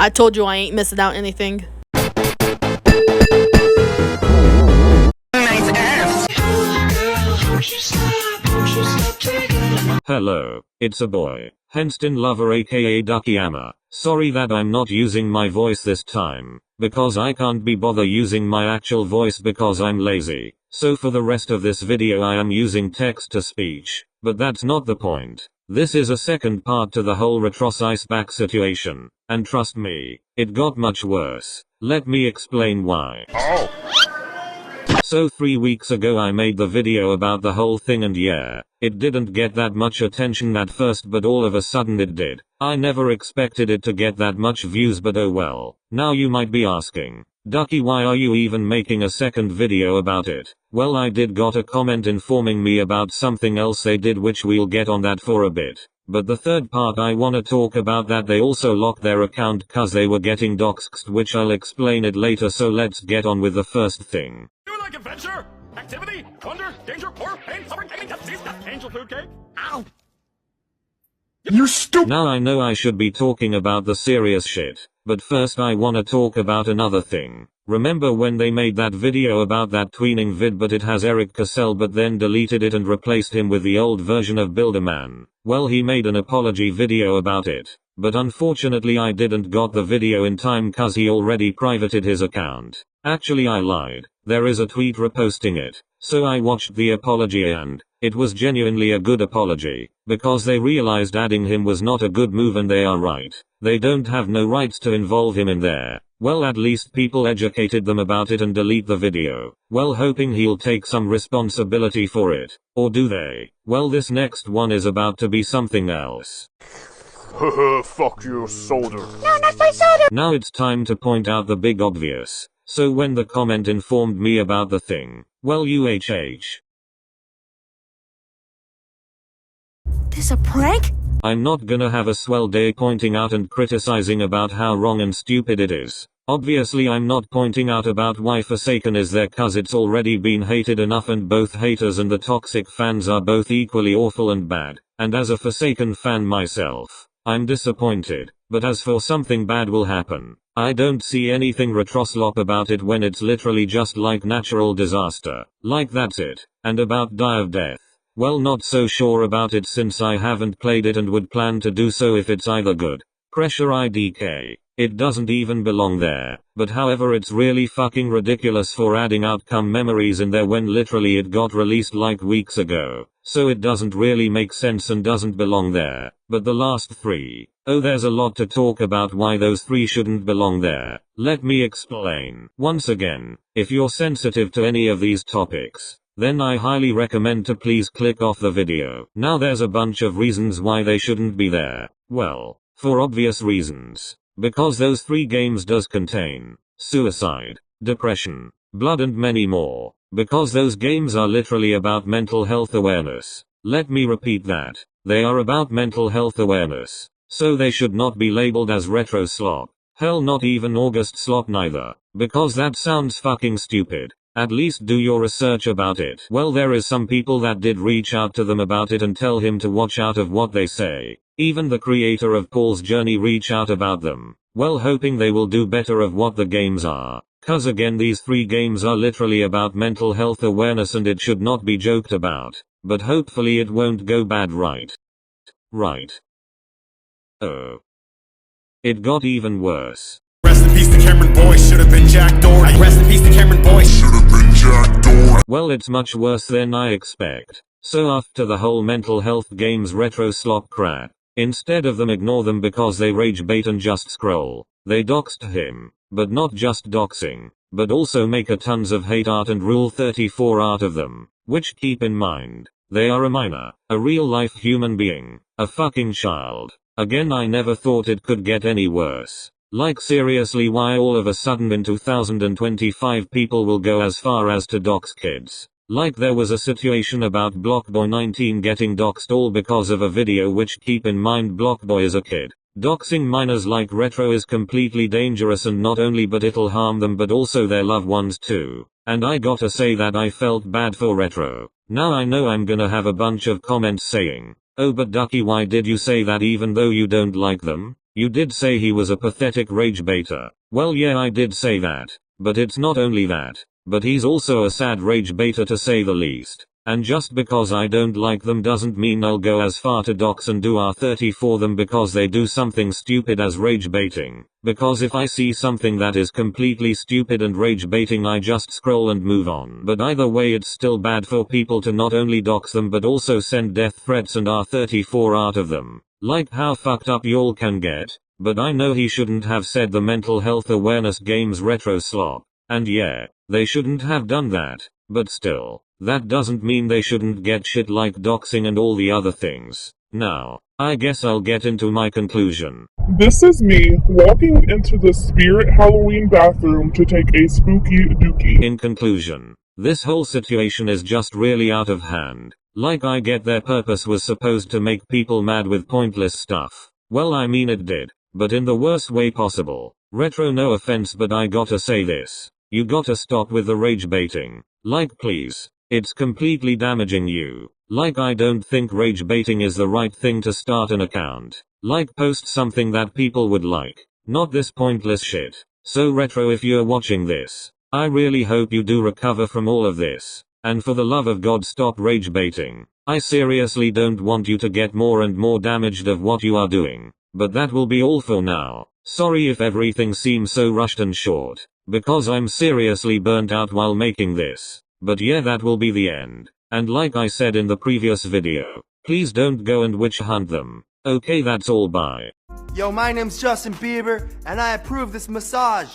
I told you I ain't missing out anything. Hello, it's a boy, Henston Lover aka Ducky Amma. Sorry that I'm not using my voice this time, because I can't be bothered using my actual voice because I'm lazy. So for the rest of this video I am using text to speech, but that's not the point. This is a second part to the whole Retrosisback situation, and trust me, it got much worse. Let me explain why. So 3 weeks ago I made the video about the whole thing and yeah, it didn't get that much attention at first but all of a sudden it did. I never expected it to get that much views but oh well. Now you might be asking, Ducky, why are you even making a second video about it? Well, I did got a comment informing me about something else they did which we'll get on that for a bit. But the third part I wanna talk about that they also locked their account cause they were getting doxxed, which I'll explain it later, so let's get on with the first thing. You like adventure, activity, wonder, danger, horror, pain, suffering, pain, death, disease, death, angel food cake? Ow! You're stupid! Now I know I should be talking about the serious shit, but first I wanna talk about another thing. Remember when they made that video about that tweening vid but it has Eric Cassell but then deleted it and replaced him with the old version of Builderman? Well, he made an apology video about it, but unfortunately I didn't got the video in time cause he already privated his account. Actually I lied, there is a tweet reposting it, so I watched the apology and it was genuinely a good apology, because they realized adding him was not a good move and they are right. They don't have no rights to involve him in there. Well, at least people educated them about it and delete the video. Well, hoping he'll take some responsibility for it. Or do they? Well, this next one is about to be something else. Fuck your solder. No, not my solder! Now it's time to point out the big obvious. So when the comment informed me about the thing, well, This a prank? I'm not gonna have a swell day pointing out and criticizing about how wrong and stupid it is. Obviously I'm not pointing out about why Forsaken is there cause it's already been hated enough and both haters and the toxic fans are both equally awful and bad. And as a Forsaken fan myself, I'm disappointed, but as for something bad will happen, I don't see anything retroslop about it when it's literally just like natural disaster. Like that's it. And about Die of Death. Well, not so sure about it since I haven't played it and would plan to do so if it's either good. Pressure IDK. It doesn't even belong there. But however, it's really fucking ridiculous for adding outcome memories in there when literally it got released like weeks ago. So it doesn't really make sense and doesn't belong there. But the last three. Oh, there's a lot to talk about why those three shouldn't belong there. Let me explain. Once again, if you're sensitive to any of these topics, then I highly recommend to please click off the video. Now there's a bunch of reasons why they shouldn't be there. Well, for obvious reasons. Because those three games does contain suicide, depression, blood and many more. Because those games are literally about mental health awareness. Let me repeat that. They are about mental health awareness. So they should not be labeled as retro slop. Hell, not even August slop neither. Because that sounds fucking stupid. At least do your research about it. Well, there is some people that did reach out to them about it and tell him to watch out of what they say. Even the creator of Paul's Journey reach out about them. Well, hoping they will do better of what the games are. Cause again, these three games are literally about mental health awareness and it should not be joked about. But hopefully it won't go bad, right? Right. Oh. It got even worse. Rest in peace to Cameron Boy, should've been Jack Doherty. Rest in peace to Cameron Boy, should've been Jack Doherty. Well, it's much worse than I expect. So after the whole mental health games retro slop crap, instead of them ignore them because they rage bait and just scroll, they doxed him. But not just doxing, but also make a tons of hate art and Rule 34 art of them. Which, keep in mind, they are a minor, a real life human being, a fucking child. Again, I never thought it could get any worse. Like seriously, why all of a sudden in 2025 people will go as far as to dox kids? Like there was a situation about Blockboy19 getting doxed all because of a video, which keep in mind Blockboy is a kid. Doxing minors like Retro is completely dangerous, and not only but it'll harm them but also their loved ones too. And I gotta say that I felt bad for Retro. Now I know I'm gonna have a bunch of comments saying, oh but Ducky, why did you say that even though you don't like them? You did say he was a pathetic rage baiter. Well, yeah, I did say that. But it's not only that, but he's also a sad rage baiter to say the least. And just because I don't like them doesn't mean I'll go as far to dox and do R30 for them because they do something stupid as rage baiting. Because if I see something that is completely stupid and rage baiting, I just scroll and move on. But either way, it's still bad for people to not only dox them but also send death threats and R34 out of them. Like how fucked up y'all can get. But I know he shouldn't have said the mental health awareness game's retro slop. And yeah, they shouldn't have done that. But still, that doesn't mean they shouldn't get shit like doxing and all the other things. Now, I guess I'll get into my conclusion. This is me walking into the Spirit Halloween bathroom to take a spooky dookie. In conclusion, this whole situation is just really out of hand. Like, I get their purpose was supposed to make people mad with pointless stuff. Well, I mean it did, but in the worst way possible. Retro, no offense, but I gotta say this. You gotta stop with the rage baiting. Like, please. It's completely damaging you. Like, I don't think rage baiting is the right thing to start an account. Like, post something that people would like. Not this pointless shit. So Retro, if you're watching this, I really hope you do recover from all of this. And for the love of God, stop rage baiting. I seriously don't want you to get more and more damaged of what you are doing. But that will be all for now. Sorry if everything seems so rushed and short. Because I'm seriously burnt out while making this. But yeah, that will be the end. And like I said in the previous video, please don't go and witch hunt them. Okay, that's all, bye. Yo, my name's Justin Bieber, and I approve this massage.